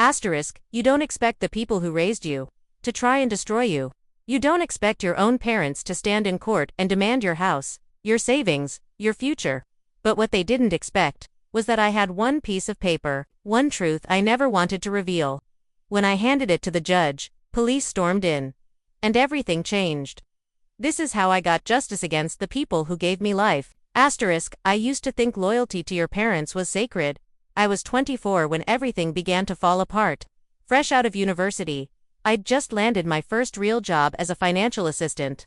Asterisk, you don't expect the people who raised you to try and destroy you. You don't expect your own parents to stand in court and demand your house, your savings, your future. But what they didn't expect was that I had one piece of paper, one truth I never wanted to reveal. When I handed it to the judge, police stormed in. And everything changed. This is how I got justice against the people who gave me life. Asterisk, I used to think loyalty to your parents was sacred. I was 24 when everything began to fall apart. Fresh out of university, I'd just landed my first real job as a financial assistant.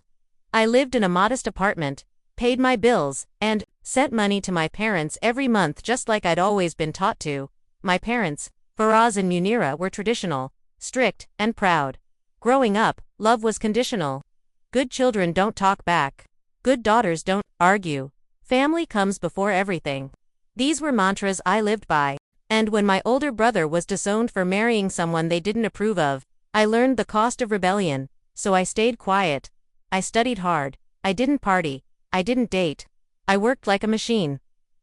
I lived in a modest apartment, paid my bills, and sent money to my parents every month just like I'd always been taught to. My parents, Faraz and Munira, were traditional, strict, and proud. Growing up, love was conditional. Good children don't talk back. Good daughters don't argue. Family comes before everything. These were mantras I lived by. And when my older brother was disowned for marrying someone they didn't approve of, I learned the cost of rebellion, so I stayed quiet. I studied hard. I didn't party. I didn't date. I worked like a machine.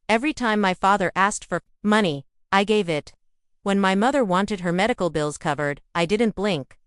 Every time my father asked for money, I gave it. When my mother wanted her medical bills covered, I didn't blink.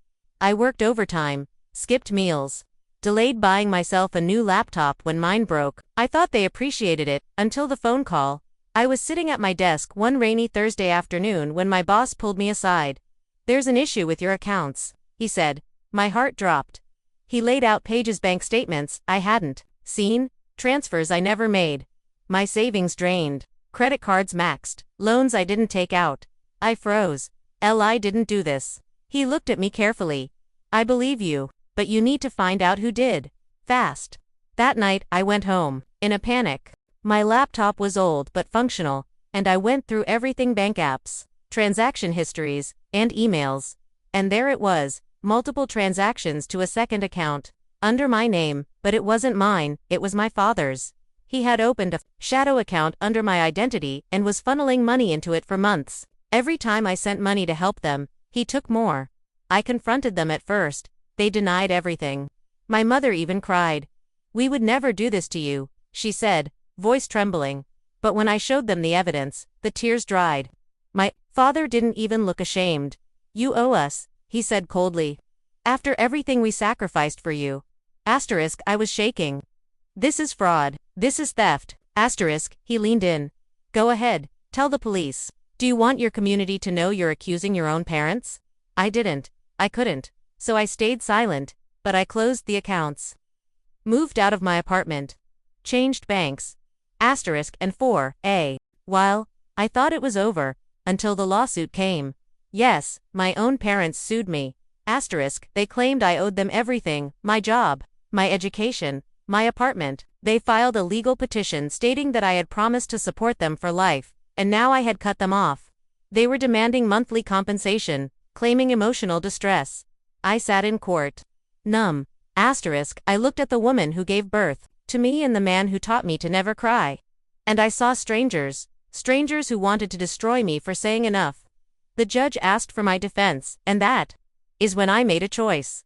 I worked overtime, skipped meals, delayed buying myself a new laptop when mine broke. I thought they appreciated it, until the phone call. I was sitting at my desk one rainy Thursday afternoon when my boss pulled me aside. "There's an issue with your accounts," he said. My heart dropped. He laid out pages bank statements I hadn't seen, transfers I never made. My savings drained, credit cards maxed, loans I didn't take out. I froze. I didn't do this. He looked at me carefully. "I believe you, but you need to find out who did. Fast." That night, I went home, in a panic. My laptop was old but functional, and I went through everything: bank apps, transaction histories, and emails. And there it was, multiple transactions to a second account, under my name, but it wasn't mine, it was my father's. He had opened a shadow account under my identity and was funneling money into it for months. Every time I sent money to help them, he took more. I confronted them at first. They denied everything. My mother even cried. "We would never do this to you," she said, voice trembling. But when I showed them the evidence, the tears dried. My father didn't even look ashamed. "You owe us," he said coldly. "After everything we sacrificed for you." Asterisk, I was shaking. "This is fraud. This is theft." Asterisk, he leaned in. "Go ahead, tell the police. Do you want your community to know you're accusing your own parents?" I didn't. I couldn't. So I stayed silent, but I closed the accounts. Moved out of my apartment. Changed banks. Asterisk and while I thought it was over, until the lawsuit came. Yes, my own parents sued me. Asterisk, they claimed I owed them everything: my job, my education, my apartment. They filed a legal petition stating that I had promised to support them for life, and now I had cut them off. They were demanding monthly compensation, claiming emotional distress. I sat in court, numb. Asterisk, I looked at the woman who gave birth to me and the man who taught me to never cry. And I saw strangers who wanted to destroy me for saying enough. The judge asked for my defense, and that is when I made a choice.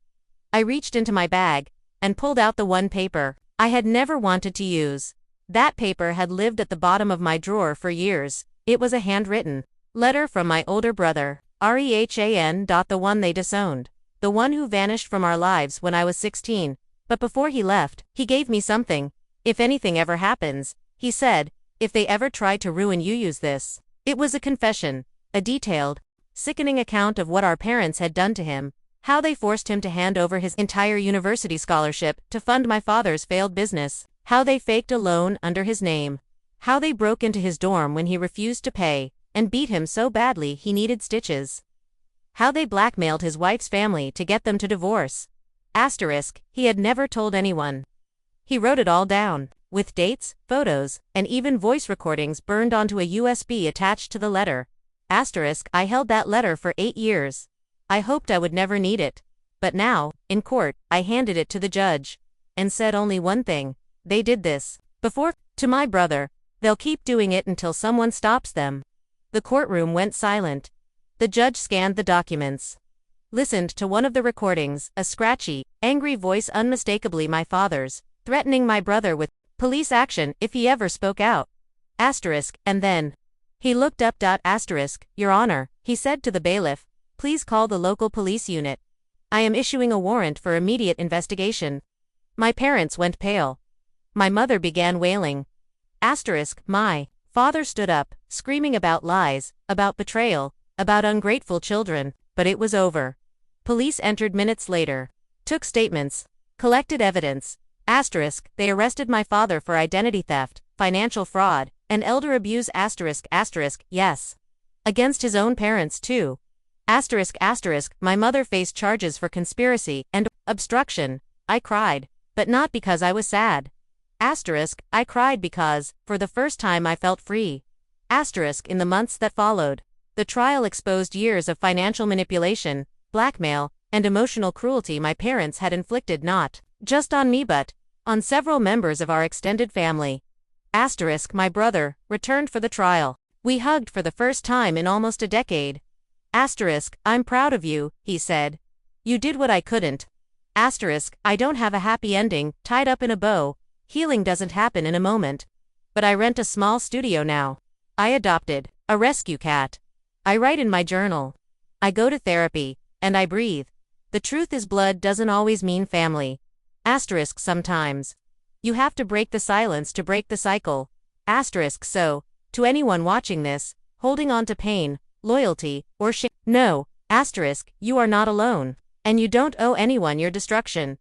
I reached into my bag and pulled out the one paper I had never wanted to use. That paper had lived at the bottom of my drawer for years. It was a handwritten letter from my older brother, Rehan. The one they disowned. The one who vanished from our lives when I was 16. But before he left, he gave me something. "If anything ever happens," he said, "if they ever try to ruin you, use this." It was a confession, a detailed, sickening account of what our parents had done to him, how they forced him to hand over his entire university scholarship to fund my father's failed business, how they faked a loan under his name, how they broke into his dorm when he refused to pay, and beat him so badly he needed stitches, how they blackmailed his wife's family to get them to divorce. Asterisk, he had never told anyone. He wrote it all down, with dates, photos, and even voice recordings burned onto a USB attached to the letter. Asterisk, I held that letter for 8 years. I hoped I would never need it. But now, in court, I handed it to the judge and said only one thing: they did this before to my brother. They'll keep doing it until someone stops them. The courtroom went silent. The judge scanned the documents, listened to one of the recordings, a scratchy, angry voice, unmistakably my father's, threatening my brother with police action if he ever spoke out. Asterisk, and then he looked up. Asterisk, Your Honor, he said to the bailiff, Please call the local police unit. I am issuing a warrant for immediate investigation. My parents went pale. My mother began wailing. My father stood up, screaming about lies, about betrayal, about ungrateful children, but it was over. Police entered minutes later. Took statements. Collected evidence. They arrested my father for identity theft, financial fraud, and elder abuse yes. Against his own parents too. My mother faced charges for conspiracy and obstruction. I cried, but not because I was sad. I cried because, for the first time, I felt free. In the months that followed, the trial exposed years of financial manipulation, blackmail, and emotional cruelty my parents had inflicted not just on me but on several members of our extended family. My brother returned for the trial. We hugged for the first time in almost a decade. I'm proud of you, he said. You did what I couldn't. I don't have a happy ending, tied up in a bow. Healing doesn't happen in a moment. But I rent a small studio now. I adopted a rescue cat. I write in my journal. I go to therapy, and I breathe. The truth is, blood doesn't always mean family. Sometimes. You have to break the silence to break the cycle. So, to anyone watching this, holding on to pain, loyalty, or shame, no, you are not alone. And you don't owe anyone your destruction.